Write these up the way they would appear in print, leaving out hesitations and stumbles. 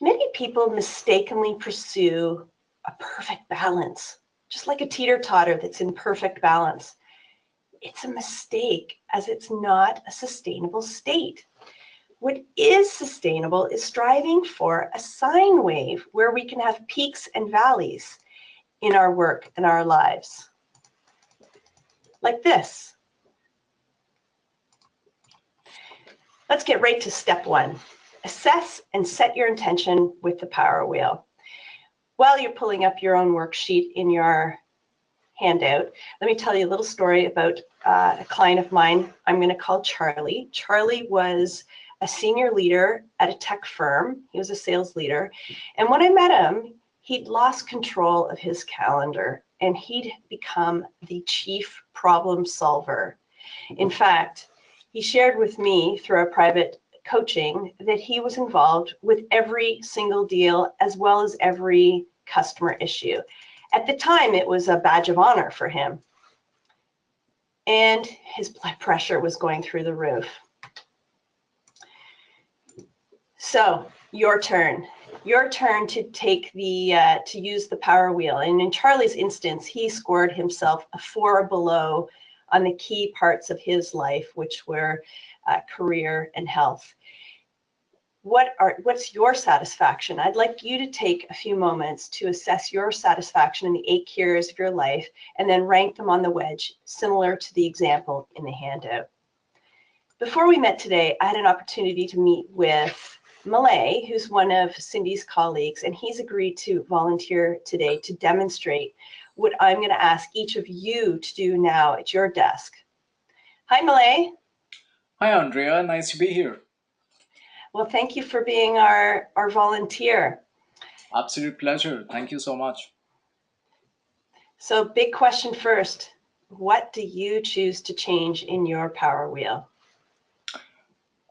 Many people mistakenly pursue a perfect balance, just like a teeter-totter that's in perfect balance. It's a mistake, as it's not a sustainable state. What is sustainable is striving for a sine wave where we can have peaks and valleys in our work and our lives. Like this. Let's get right to step one. Assess and set your intention with the power wheel. While you're pulling up your own worksheet in your handout, let me tell you a little story about a client of mine I'm going to call Charlie. Charlie was a senior leader at a tech firm. He was a sales leader. And when I met him, he'd lost control of his calendar and he'd become the chief problem solver. In fact, he shared with me through our private coaching that he was involved with every single deal as well as every customer issue. At the time, it was a badge of honor for him. And his blood pressure was going through the roof. So your turn. Your turn to take to use the power wheel. And in Charlie's instance, he scored himself a 4 below on the key parts of his life, which were career and health. What's your satisfaction? I'd like you to take a few moments to assess your satisfaction in the 8 key areas of your life and then rank them on the wedge, similar to the example in the handout. Before we met today, I had an opportunity to meet with Malay, who's one of Cindy's colleagues, and he's agreed to volunteer today to demonstrate what I'm going to ask each of you to do now at your desk. Hi, Malay. Hi, Andrea. Nice to be here. Well, thank you for being our volunteer. Absolute pleasure. Thank you so much. So, big question first. What do you choose to change in your power wheel?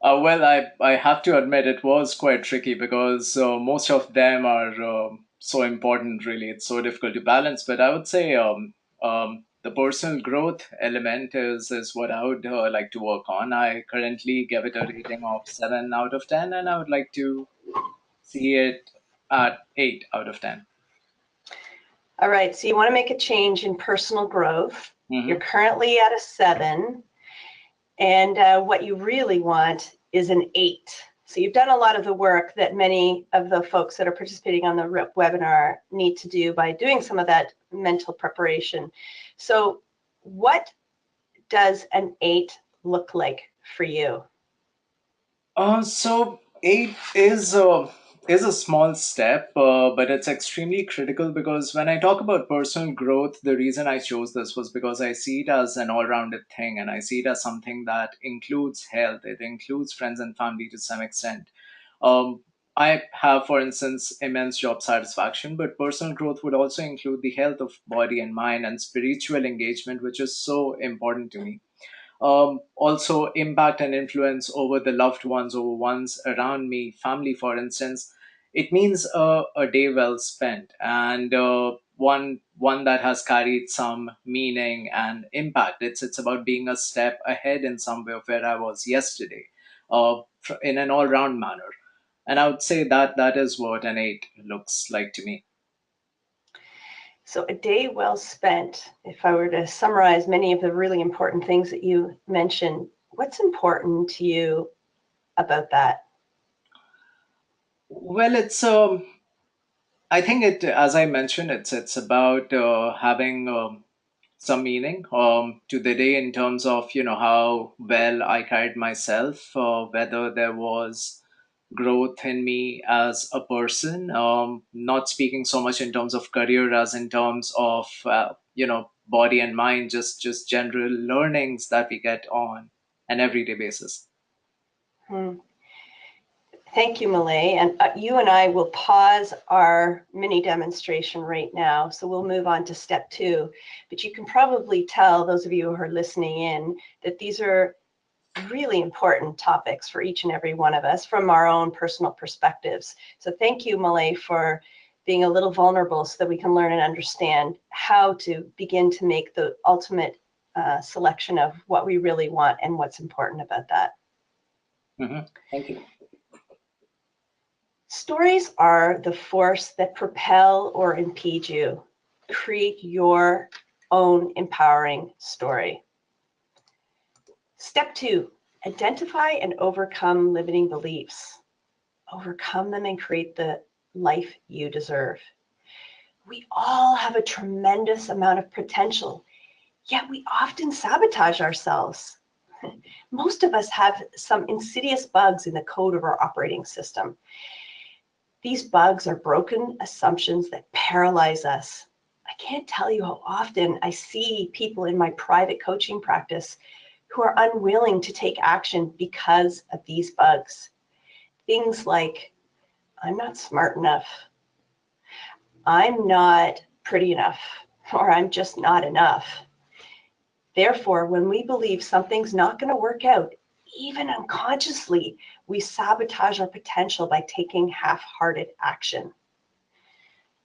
Well, I have to admit it was quite tricky because most of them are so important, really. It's so difficult to balance. But I would say the personal growth element is what I would like to work on. I currently give it a rating of 7 out of 10, and I would like to see it at 8 out of 10. All right, so you want to make a change in personal growth. Mm-hmm. You're currently at a 7, and what you really want is an 8. So you've done a lot of the work that many of the folks that are participating on the webinar need to do by doing some of that mental preparation. So what does an 8 look like for you? So 8 is a small step, but it's extremely critical because when I talk about personal growth, the reason I chose this was because I see it as an all-rounded thing, and I see it as something that includes health. It includes friends and family to some extent. Um, I have, for instance, immense job satisfaction, but personal growth would also include the health of body and mind and spiritual engagement, which is so important to me. Also impact and influence over the loved ones, over ones around me, family, for instance. It means a day well spent, and one that has carried some meaning and impact. It's about being a step ahead in some way of where I was yesterday, in an all round manner. And I would say that that is what an 8 looks like to me. So a day well spent, if I were to summarize many of the really important things that you mentioned, what's important to you about that? Well, I think as I mentioned, it's about having some meaning to the day in terms of how well I carried myself, whether there was growth in me as a person. Not speaking so much in terms of career as in terms of body and mind, just general learnings that we get on an everyday basis. Thank you, Malay. And you and I will pause our mini demonstration right now. So we'll move on to step 2. But you can probably tell, those of you who are listening in, that these are really important topics for each and every one of us from our own personal perspectives. So thank you, Malay, for being a little vulnerable so that we can learn and understand how to begin to make the ultimate selection of what we really want and what's important about that. Mm-hmm. Thank you. Stories are the force that propel or impede you. Create your own empowering story. Step 2, identify and overcome limiting beliefs. Overcome them and create the life you deserve. We all have a tremendous amount of potential, yet we often sabotage ourselves. Most of us have some insidious bugs in the code of our operating system. These bugs are broken assumptions that paralyze us. I can't tell you how often I see people in my private coaching practice who are unwilling to take action because of these bugs. Things like, I'm not smart enough, I'm not pretty enough, or I'm just not enough. Therefore, when we believe something's not going to work out, even unconsciously, we sabotage our potential by taking half-hearted action.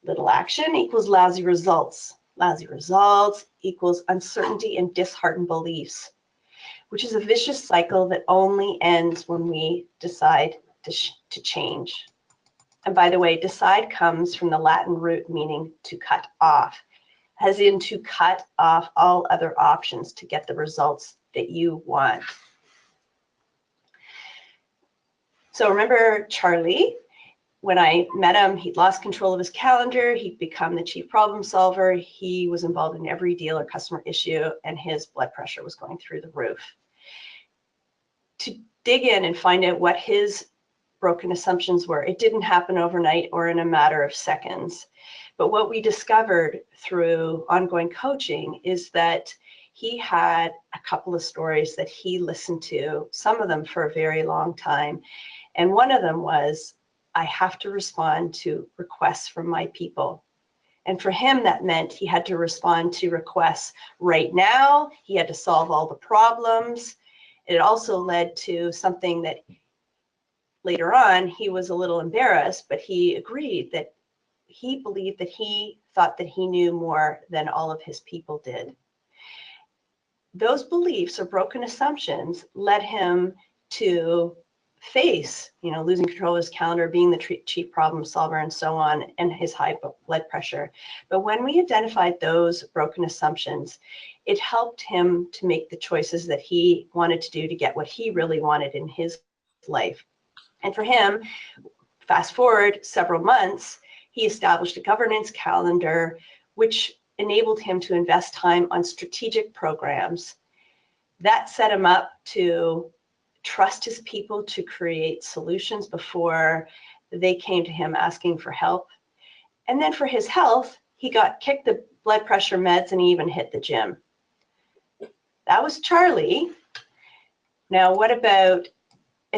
Little action equals lousy results. Lousy results equals uncertainty and disheartened beliefs, which is a vicious cycle that only ends when we decide to change. And by the way, decide comes from the Latin root meaning to cut off, as in to cut off all other options to get the results that you want. So remember Charlie? When I met him, he'd lost control of his calendar. He'd become the chief problem solver. He was involved in every deal or customer issue, and his blood pressure was going through the roof. To dig in and find out what his broken assumptions were, it didn't happen overnight or in a matter of seconds. But what we discovered through ongoing coaching is that he had a couple of stories that he listened to, some of them for a very long time. And one of them was, I have to respond to requests from my people. And for him, that meant he had to respond to requests right now. He had to solve all the problems. It also led to something that later on, he was a little embarrassed, but he agreed that he believed that he thought that he knew more than all of his people did. Those beliefs or broken assumptions led him to face, losing control of his calendar, being the chief problem solver, and so on, and his high blood pressure. But when we identified those broken assumptions, it helped him to make the choices that he wanted to do to get what he really wanted in his life. And for him, fast forward several months, he established a governance calendar, which enabled him to invest time on strategic programs. That set him up to trust his people to create solutions before they came to him asking for help. And then for his health, he got kicked the blood pressure meds and he even hit the gym. That was Charlie. Now, what about,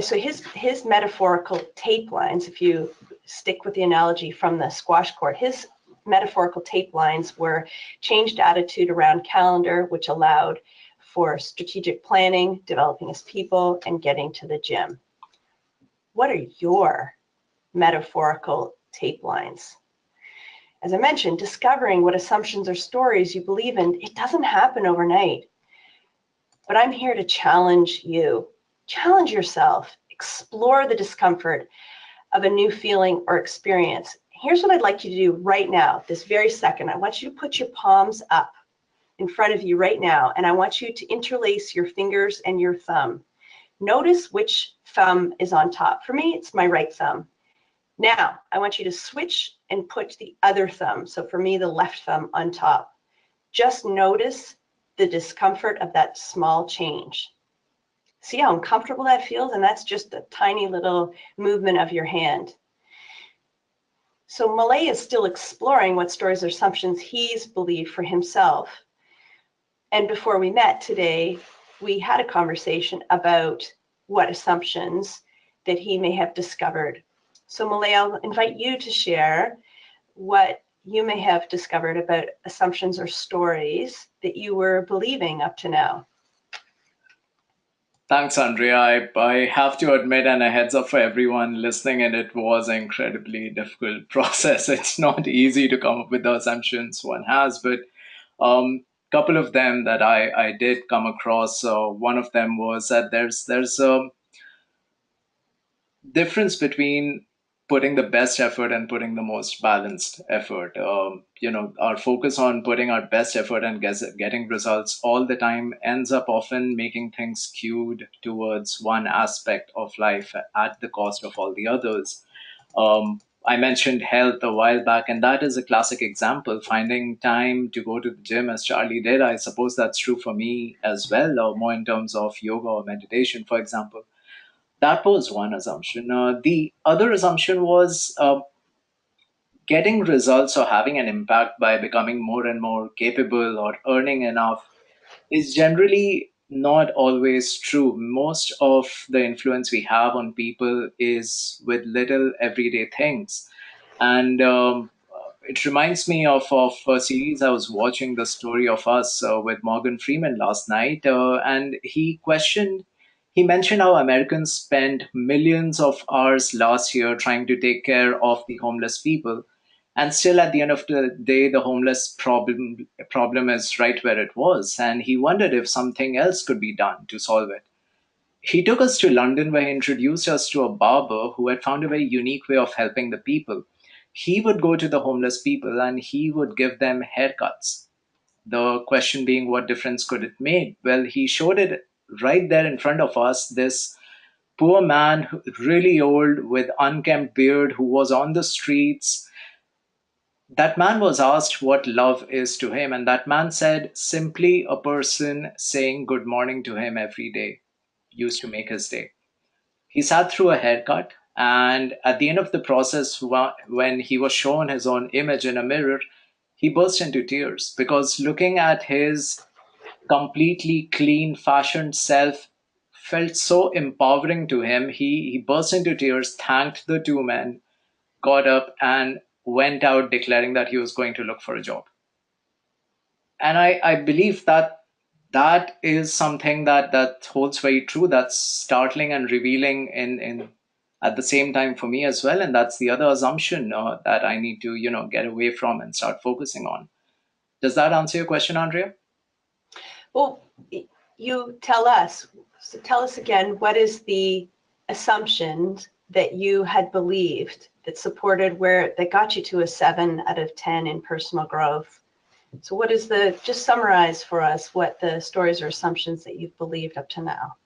so his metaphorical tape lines, if you stick with the analogy from the squash court, his metaphorical tape lines were changed attitude around calendar, which allowed for strategic planning, developing his people, and getting to the gym. What are your metaphorical tape lines? As I mentioned, discovering what assumptions or stories you believe in, it doesn't happen overnight. But I'm here to challenge you. Challenge yourself. Explore the discomfort of a new feeling or experience. Here's what I'd like you to do right now, this very second. I want you to put your palms up in front of you right now, and I want you to interlace your fingers and your thumb. Notice which thumb is on top. For me, it's my right thumb. Now, I want you to switch and put the other thumb, so for me, the left thumb on top. Just notice the discomfort of that small change. See how uncomfortable that feels? And that's just a tiny little movement of your hand. So Malay is still exploring what stories or assumptions he's believed for himself. And before we met today, we had a conversation about what assumptions that he may have discovered. So Malay, I'll invite you to share what you may have discovered about assumptions or stories that you were believing up to now. Thanks, Andrea. I have to admit, and a heads up for everyone listening, and it was an incredibly difficult process. It's not easy to come up with the assumptions one has, but couple of them that I did come across. One of them was that there's a difference between putting the best effort and putting the most balanced effort. Our focus on putting our best effort and getting results all the time ends up often making things skewed towards one aspect of life at the cost of all the others. I mentioned health a while back, and that is a classic example. Finding time to go to the gym, as Charlie did, I suppose that's true for me as well, or more in terms of yoga or meditation, for example. That was one assumption. The other assumption was getting results or having an impact by becoming more and more capable or earning enough is generally not always true. Most of the influence we have on people is with little everyday things. And it reminds me of a series I was watching, The Story of Us, with Morgan Freeman last night. And he mentioned how Americans spent millions of hours last year trying to take care of the homeless people. And still, at the end of the day, the homeless problem is right where it was. And he wondered if something else could be done to solve it. He took us to London, where he introduced us to a barber who had found a very unique way of helping the people. He would go to the homeless people and he would give them haircuts. The question being, what difference could it make? Well, he showed it right there in front of us. This poor man, really old, with unkempt beard, who was on the streets. That man was asked what love is to him, and that man said simply a person saying good morning to him every day used to make his day. He sat through a haircut, and at the end of the process, when he was shown his own image in a mirror, he burst into tears because looking at his completely clean, fashioned self felt so empowering to him. He burst into tears, thanked the two men, got up, and went out declaring that he was going to look for a job. And I believe that that is something that holds very true. That's startling and revealing in at the same time for me as well. And that's the other assumption that I need to get away from and start focusing on. Does that answer your question, Andrea? Well, you tell us. So tell us again, what is the assumptions that you had believed that supported that got you to a 7 out of 10 in personal growth? So what is just summarize for us what the stories or assumptions that you've believed up to now?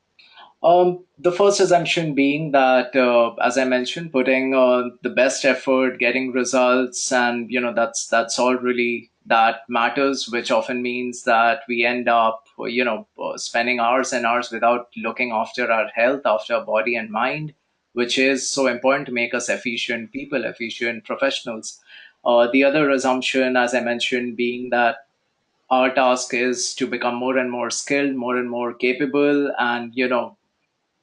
The first assumption being that, as I mentioned, putting the best effort, getting results, and that's all really that matters. Which often means that we end up, spending hours and hours without looking after our health, after our body and mind, which is so important to make us efficient people, efficient professionals. The other assumption, as I mentioned, being that our task is to become more and more skilled, more and more capable, and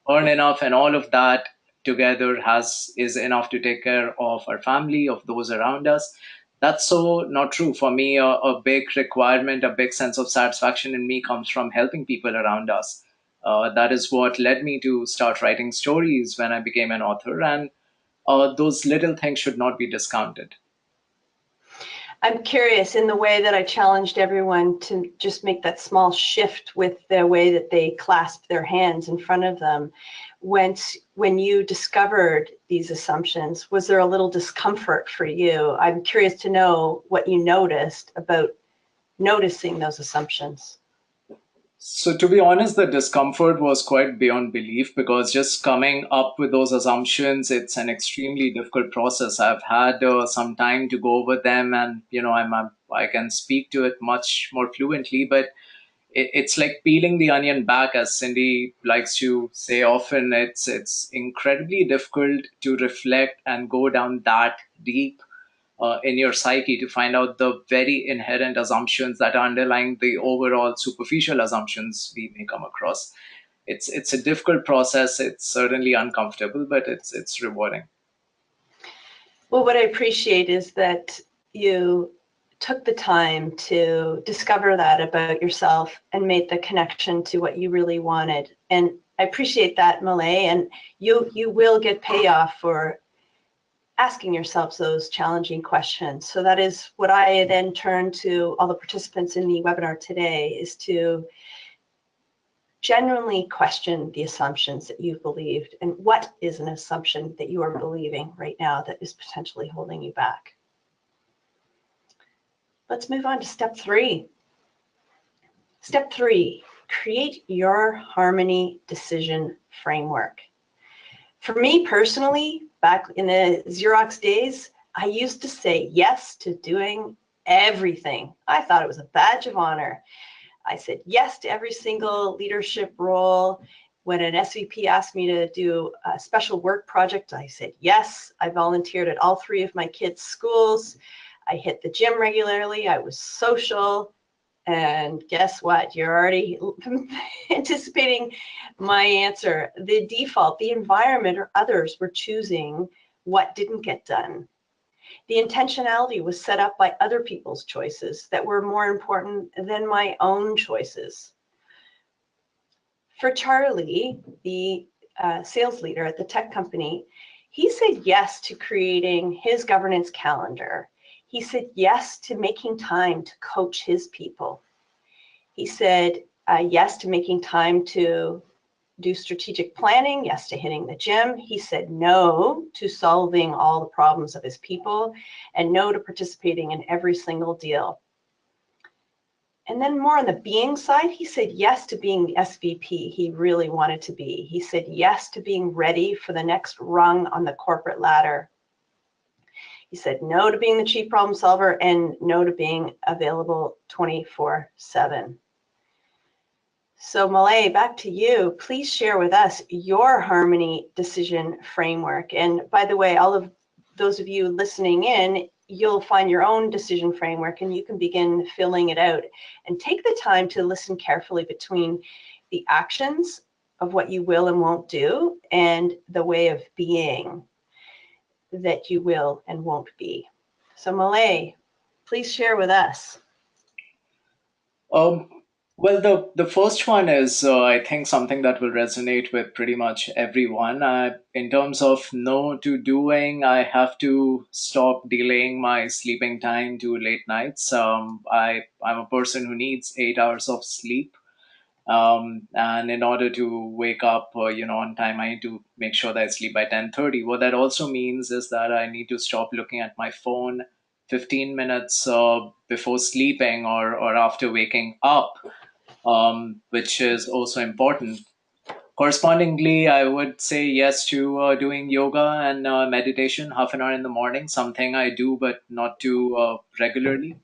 earn enough, and all of that together has is enough to take care of our family, of those around us. That's so not true for me. A big requirement, a big sense of satisfaction in me comes from helping people around us. That is what led me to start writing stories when I became an author, and those little things should not be discounted. I'm curious, in the way that I challenged everyone to just make that small shift with the way that they clasp their hands in front of them. When you discovered these assumptions, was there a little discomfort for you? I'm curious to know what you noticed about noticing those assumptions. So, to be honest, the discomfort was quite beyond belief because just coming up with those assumptions, it's an extremely difficult process. I've had some time to go over them, and I can speak to it much more fluently. But it's like peeling the onion back, as Cindy likes to say often. It's incredibly difficult to reflect and go down that deep in your psyche to find out the very inherent assumptions that are underlying the overall superficial assumptions we may come across. It's a difficult process. It's certainly uncomfortable, but it's rewarding. Well, what I appreciate is that you took the time to discover that about yourself and made the connection to what you really wanted. And I appreciate that, Malay, and you will get payoff for asking yourselves those challenging questions. So that is what I then turn to all the participants in the webinar today, is to genuinely question the assumptions that you've believed, and what is an assumption that you are believing right now that is potentially holding you back. Let's move on to step 3. Step 3, create your harmony decision framework. For me personally, back in the Xerox days, I used to say yes to doing everything. I thought it was a badge of honor. I said yes to every single leadership role. When an SVP asked me to do a special work project, I said yes. I volunteered at all 3 of my kids' schools. I hit the gym regularly. I was social. And guess what? You're already anticipating my answer. The default, the environment, or others were choosing what didn't get done. The intentionality was set up by other people's choices that were more important than my own choices. For Charlie, the sales leader at the tech company, he said yes to creating his governance calendar. He said yes to making time to coach his people. He said yes to making time to do strategic planning, yes to hitting the gym. He said no to solving all the problems of his people, and no to participating in every single deal. And then more on the being side, he said yes to being the SVP he really wanted to be. He said yes to being ready for the next rung on the corporate ladder. He said no to being the chief problem solver, and no to being available 24/7. So Malay, back to you. Please share with us your harmony decision framework. And by the way, all of those of you listening in, you'll find your own decision framework, and you can begin filling it out. And take the time to listen carefully between the actions of what you will and won't do, and the way of being that you will and won't be. So Malay, please share with us. Um, well, the first one is, I think, something that will resonate with pretty much everyone. In terms of no to doing, I have to stop delaying my sleeping time to late nights. I'm a person who needs 8 hours of sleep. And in order to wake up, on time, I need to make sure that I sleep by 10:30. What that also means is that I need to stop looking at my phone 15 minutes before sleeping, or after waking up, which is also important. Correspondingly, I would say yes to doing yoga and meditation, half an hour in the morning, something I do but not too regularly.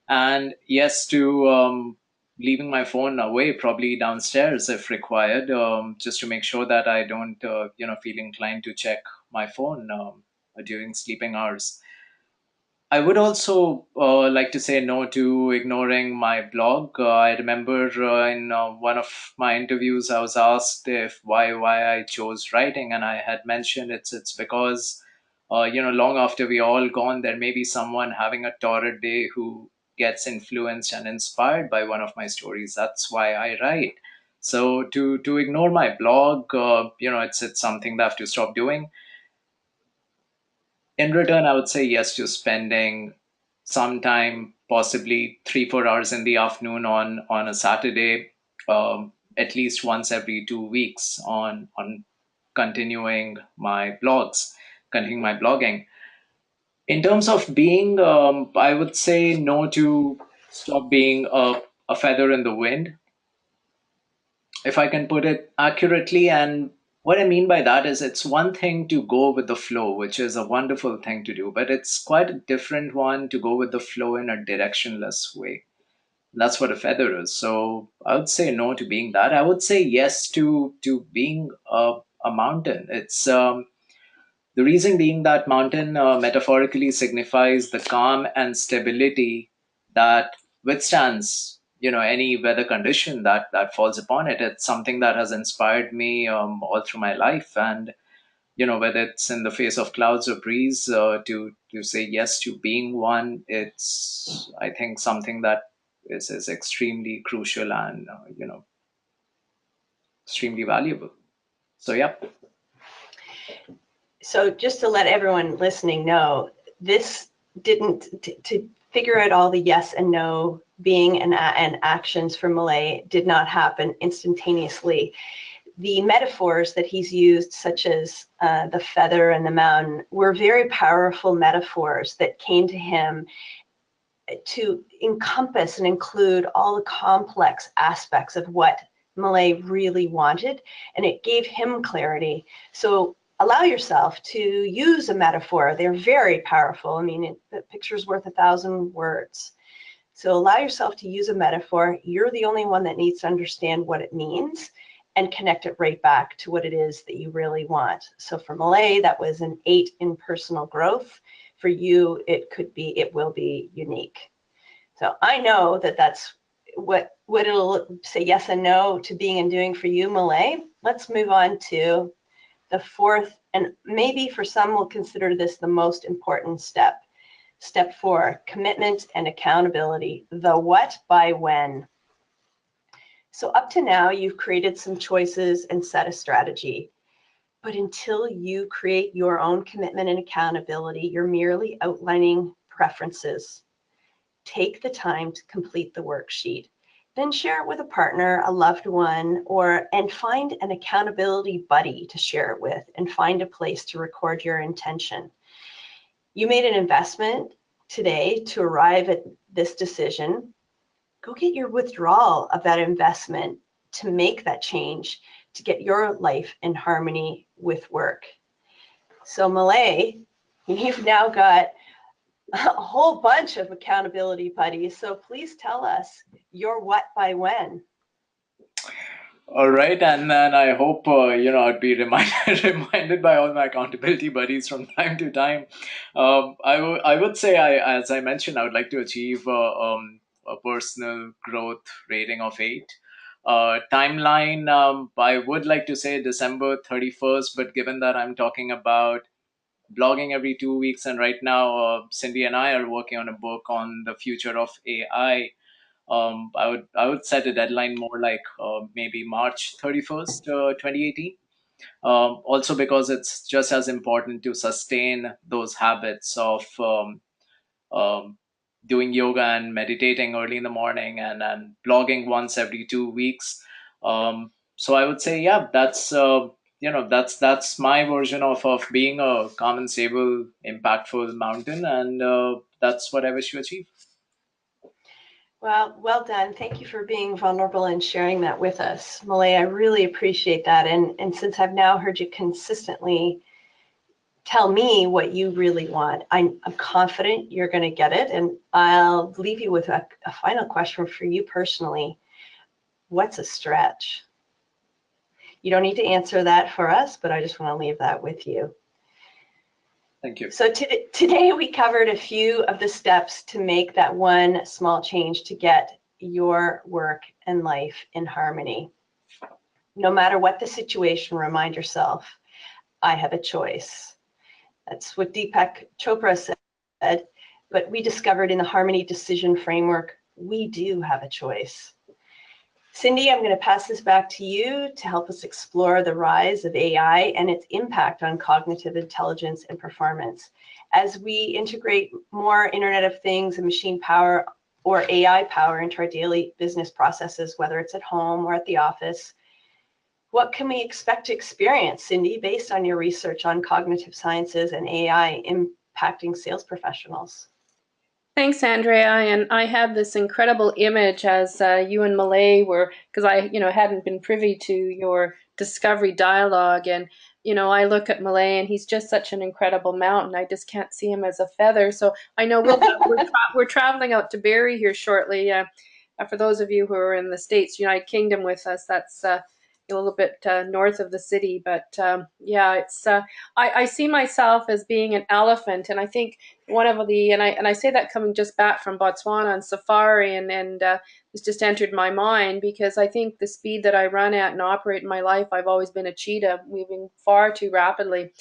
And yes to leaving my phone away, probably downstairs if required, just to make sure that I don't feel inclined to check my phone during sleeping hours. I would also like to say no to ignoring my blog. I remember in one of my interviews, I was asked if why I chose writing, and I had mentioned it's because long after we all gone, there may be someone having a torrid day who gets influenced and inspired by one of my stories. That's why I write. So to ignore my blog, it's something that I have to stop doing. In return, I would say yes to spending some time, possibly 3 4 hours in the afternoon on a Saturday, at least once every 2 weeks, on continuing my blogs, continuing my blogging. In terms of being, I would say no to stop being a feather in the wind, if I can put it accurately. And what I mean by that is, it's one thing to go with the flow, which is a wonderful thing to do, but it's quite a different one to go with the flow in a directionless way. That's what a feather is. So I would say no to being that. I would say yes to being a mountain. It's the reason being that mountain metaphorically signifies the calm and stability that withstands any weather condition that falls upon it. It's something that has inspired me all through my life, and whether it's in the face of clouds or breeze, to say yes to being one, it's, I think, something that is extremely crucial and extremely valuable. So yeah. So just to let everyone listening know, this didn't, to figure out all the yes and no being and actions for Malay did not happen instantaneously. The metaphors that he's used, such as the feather and the mountain, were very powerful metaphors that came to him to encompass and include all the complex aspects of what Malay really wanted, and it gave him clarity. So allow yourself to use a metaphor. They're very powerful. I mean, the picture's worth 1,000 words. So allow yourself to use a metaphor. You're the only one that needs to understand what it means and connect it right back to what it is that you really want. So for Malay, that was an 8 in personal growth. For you, it will be unique. So I know that that's what it'll say yes and no to being and doing for you, Malay. Let's move on to the fourth, and maybe for some will consider this the most important step. Step 4, commitment and accountability. The what by when. So up to now, you've created some choices and set a strategy. But until you create your own commitment and accountability, you're merely outlining preferences. Take the time to complete the worksheet. Then share it with a partner, a loved one, and find an accountability buddy to share it with, and find a place to record your intention. You made an investment today to arrive at this decision. Go get your withdrawal of that investment to make that change, to get your life in harmony with work. So Malay, you've now got a whole bunch of accountability buddies. So please tell us your what by when. All right, and then I hope I'd be reminded reminded by all my accountability buddies from time to time. I would say, as I mentioned, I would like to achieve a personal growth rating of 8. Timeline, I would like to say December 31st, but given that I'm talking about blogging every 2 weeks, and right now Cindy and I are working on a book on the future of AI. I would set a deadline more like maybe March 31st, 2018. Also because it's just as important to sustain those habits of um, doing yoga and meditating early in the morning, and blogging once every 2 weeks. So I would say, yeah, that's my version of being a calm and stable, impactful mountain, and that's what I wish to achieve. Well done. Thank you for being vulnerable and sharing that with us, Malay. I really appreciate that. And since I've now heard you consistently tell me what you really want, I'm confident you're going to get it. And I'll leave you with a final question for you personally. What's a stretch? You don't need to answer that for us, but I just want to leave that with you. Thank you. So today we covered a few of the steps to make that one small change to get your work and life in harmony. No matter what the situation, remind yourself, I have a choice. That's what Deepak Chopra said, but we discovered in the Harmony Decision Framework, we do have a choice. Cindy, I'm going to pass this back to you to help us explore the rise of AI and its impact on cognitive intelligence and performance. As we integrate more Internet of Things and machine power or AI power into our daily business processes, whether it's at home or at the office, what can we expect to experience, Cindy, based on your research on cognitive sciences and AI impacting sales professionals? Thanks, Andrea. And I had this incredible image as you and Malay were, because I, hadn't been privy to your discovery dialogue. And, I look at Malay and he's just such an incredible mountain. I just can't see him as a feather. So I know we're traveling out to Barrie here shortly. For those of you who are in the States, United Kingdom with us, that's a little bit north of the city. But yeah, it's I see myself as being an elephant. And I think one of the and I say that coming just back from Botswana on safari, and it's just entered my mind because I think the speed that I run at and operate in my life, I've always been a cheetah, moving far too rapidly.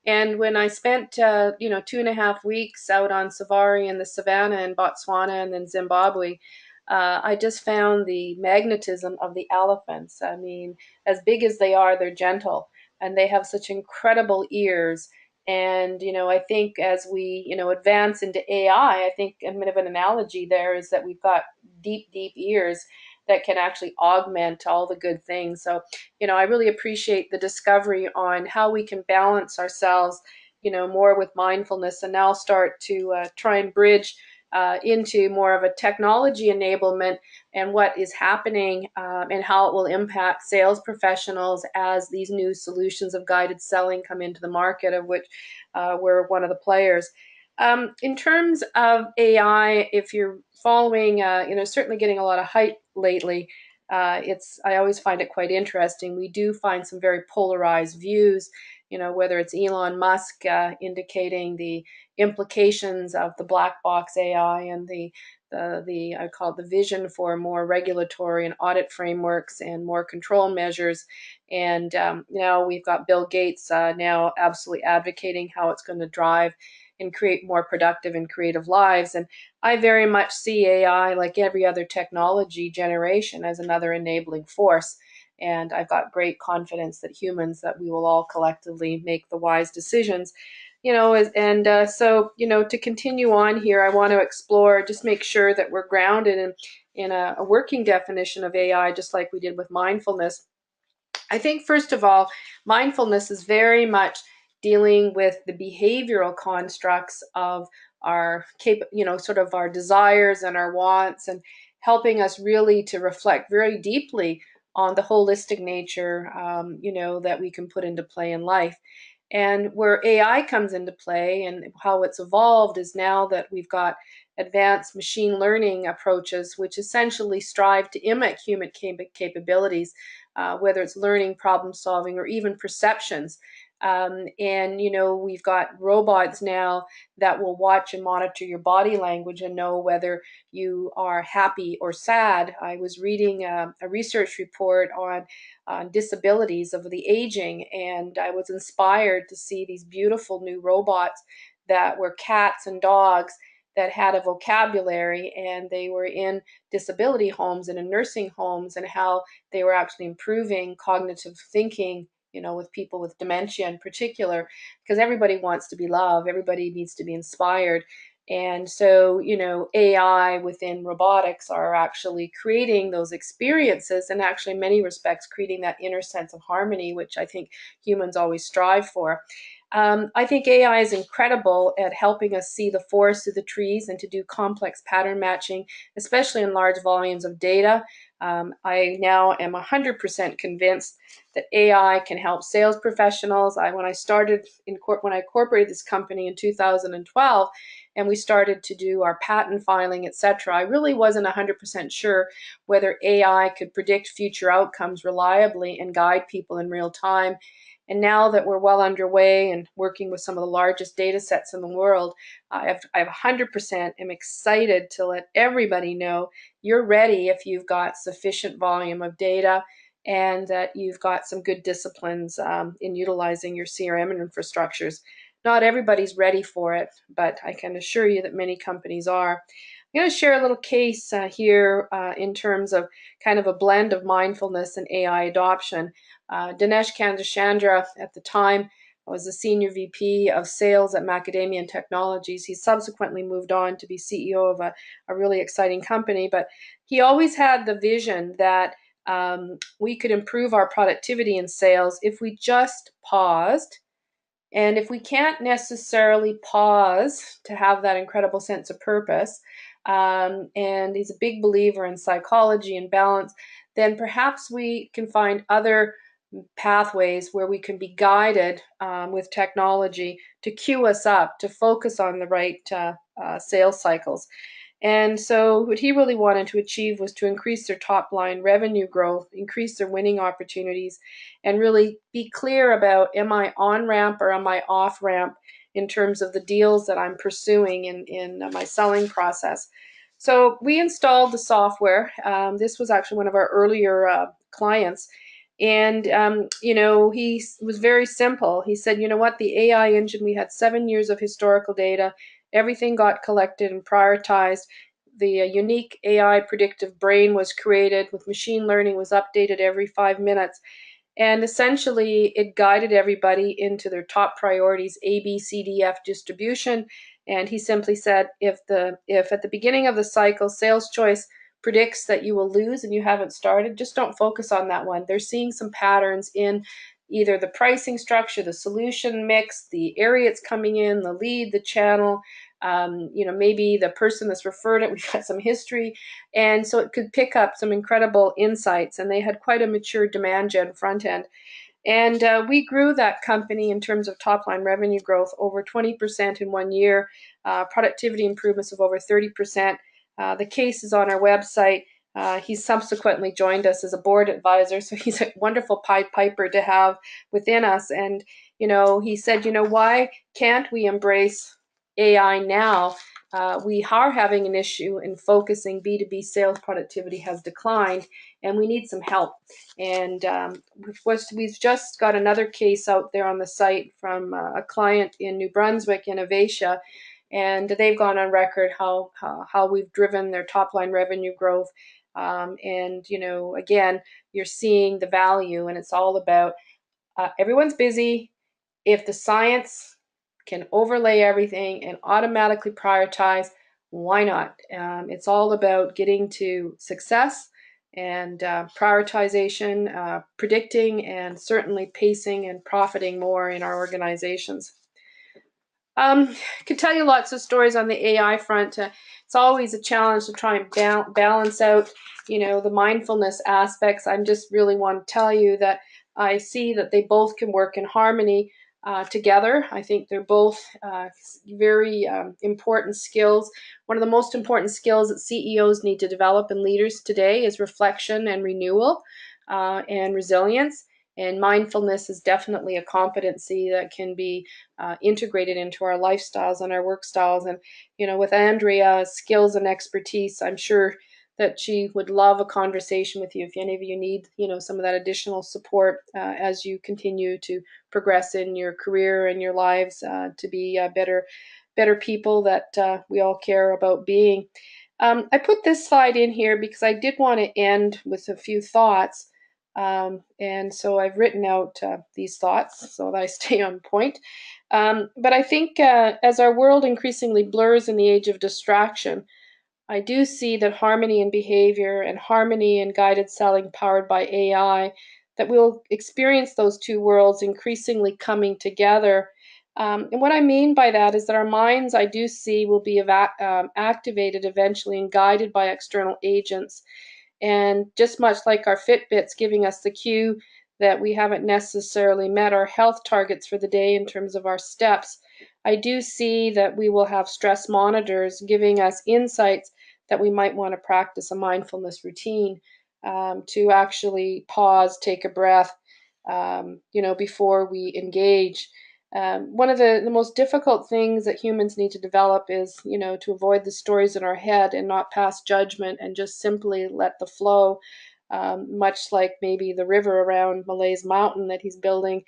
And when I spent 2.5 weeks out on safari in the savannah in Botswana and then Zimbabwe, I just found the magnetism of the elephants. I mean, as big as they are, they're gentle, and they have such incredible ears. And, I think as we, advance into AI, I think a bit of an analogy there is that we've got deep, deep ears that can actually augment all the good things. So, I really appreciate the discovery on how we can balance ourselves, more with mindfulness, and now start to try and bridge into more of a technology enablement and what is happening, and how it will impact sales professionals as these new solutions of guided selling come into the market, of which we're one of the players. In terms of AI, if you're following, certainly getting a lot of hype lately. I always find it quite interesting. We do find some very polarized views, whether it's Elon Musk indicating the implications of the black box AI and the I call it the vision for more regulatory and audit frameworks and more control measures. And now we've got Bill Gates now absolutely advocating how it's going to drive and create more productive and creative lives. And I very much see AI, like every other technology generation, as another enabling force. And I've got great confidence that that we will all collectively make the wise decisions. To continue on here, I want to explore, just make sure that we're grounded in a working definition of AI, just like we did with mindfulness. I think, first of all, mindfulness is very much dealing with the behavioral constructs of sort of our desires and our wants, and helping us really to reflect very deeply on the holistic nature, that we can put into play in life. And where AI comes into play and how it's evolved is now that we've got advanced machine learning approaches, which essentially strive to mimic human capabilities, whether it's learning, problem solving, or even perceptions. We've got robots now that will watch and monitor your body language and know whether you are happy or sad. I was reading a research report on disabilities of the aging, and I was inspired to see these beautiful new robots that were cats and dogs that had a vocabulary, and they were in disability homes and in nursing homes, and how they were actually improving cognitive thinking, with people with dementia in particular, because everybody wants to be loved, everybody needs to be inspired. And so, AI within robotics are actually creating those experiences, and actually, in many respects, creating that inner sense of harmony, which I think humans always strive for. I think AI is incredible at helping us see the forest through the trees and to do complex pattern matching, especially in large volumes of data. I now am 100% convinced that AI can help sales professionals. When I incorporated this company in 2012, and we started to do our patent filing, etc., I really wasn't 100% sure whether AI could predict future outcomes reliably and guide people in real time. And now that we're well underway and working with some of the largest data sets in the world, I 100% am excited to let everybody know you're ready if you've got sufficient volume of data and that you've got some good disciplines in utilizing your CRM and infrastructures. Not everybody's ready for it, but I can assure you that many companies are. I'm going to share a little case here in terms of kind of a blend of mindfulness and AI adoption. Dinesh Kandashandra, at the time, was the Senior VP of Sales at Macadamia and Technologies. He subsequently moved on to be CEO of a really exciting company, but he always had the vision that we could improve our productivity in sales if we just paused. And if we can't necessarily pause to have that incredible sense of purpose, and he's a big believer in psychology and balance, then perhaps we can find other pathways where we can be guided with technology to cue us up to focus on the right sales cycles. And so what he really wanted to achieve was to increase their top line revenue growth, increase their winning opportunities, and really be clear about, am I on ramp or am I off ramp in terms of the deals that I'm pursuing in my selling process. So we installed the software. This was actually one of our earlier clients. And, he was very simple. He said, you know what, the AI engine, we had 7 years of historical data. Everything got collected and prioritized. The unique AI predictive brain was created with machine learning, was updated every 5 minutes. And essentially, it guided everybody into their top priorities, A, B, C, D, F distribution. And he simply said, if at the beginning of the cycle, sales choice predicts that you will lose and you haven't started, just don't focus on that one. They're seeing some patterns in either the pricing structure, the solution mix, the area it's coming in, the lead, the channel, maybe the person that's referred it. We've got some history. And so it could pick up some incredible insights. And they had quite a mature demand gen front end. And we grew that company in terms of top line revenue growth over 20% in 1 year, productivity improvements of over 30%. The case is on our website. He's subsequently joined us as a board advisor, so he's a wonderful Pied Piper to have within us. And, he said, why can't we embrace AI now? We are having an issue in focusing. B2B sales productivity has declined, and we need some help. And we've just got another case out there on the site from a client in New Brunswick, Innovatia, and they've gone on record how we've driven their top line revenue growth. Again, you're seeing the value, and it's all about everyone's busy. If the science can overlay everything and automatically prioritize, why not? It's all about getting to success and prioritization, predicting, and certainly pacing and profiting more in our organizations. I could tell you lots of stories on the AI front. It's always a challenge to try and balance out, the mindfulness aspects. I just really want to tell you that I see that they both can work in harmony together. I think they're both very important skills. One of the most important skills that CEOs need to develop and leaders today is reflection and renewal and resilience. And mindfulness is definitely a competency that can be integrated into our lifestyles and our work styles. And, with Andrea's skills and expertise, I'm sure that she would love a conversation with you if any of you need, some of that additional support as you continue to progress in your career and your lives to be better people that we all care about being. I put this slide in here because I did want to end with a few thoughts. And so I've written out these thoughts so that I stay on point. But I think as our world increasingly blurs in the age of distraction, I do see that harmony in behavior and harmony in guided selling powered by AI, that we'll experience those two worlds increasingly coming together. And what I mean by that is that our minds, I do see, will be activated eventually and guided by external agents. And just much like our Fitbits giving us the cue that we haven't necessarily met our health targets for the day in terms of our steps, I do see that we will have stress monitors giving us insights that we might want to practice a mindfulness routine to actually pause, take a breath, before we engage. One of the most difficult things that humans need to develop is, to avoid the stories in our head and not pass judgment and just simply let the flow, much like maybe the river around Malay's mountain that he's building.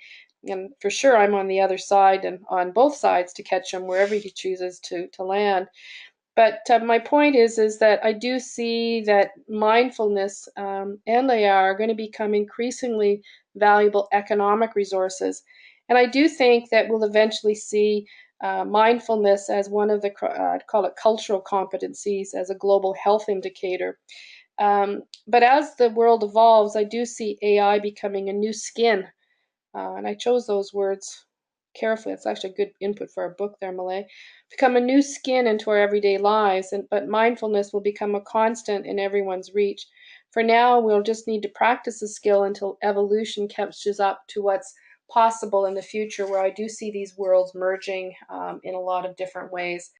And for sure, I'm on the other side and on both sides to catch him wherever he chooses to land. But my point is that I do see that mindfulness and AI are going to become increasingly valuable economic resources. And I do think that we'll eventually see mindfulness as one of the, I'd call it cultural competencies, as a global health indicator. But as the world evolves, I do see AI becoming a new skin. And I chose those words carefully. It's actually a good input for our book there, Malay. Become a new skin into our everyday lives, but mindfulness will become a constant in everyone's reach. For now, we'll just need to practice the skill until evolution catches up to what's possible in the future, where I do see these worlds merging in a lot of different ways.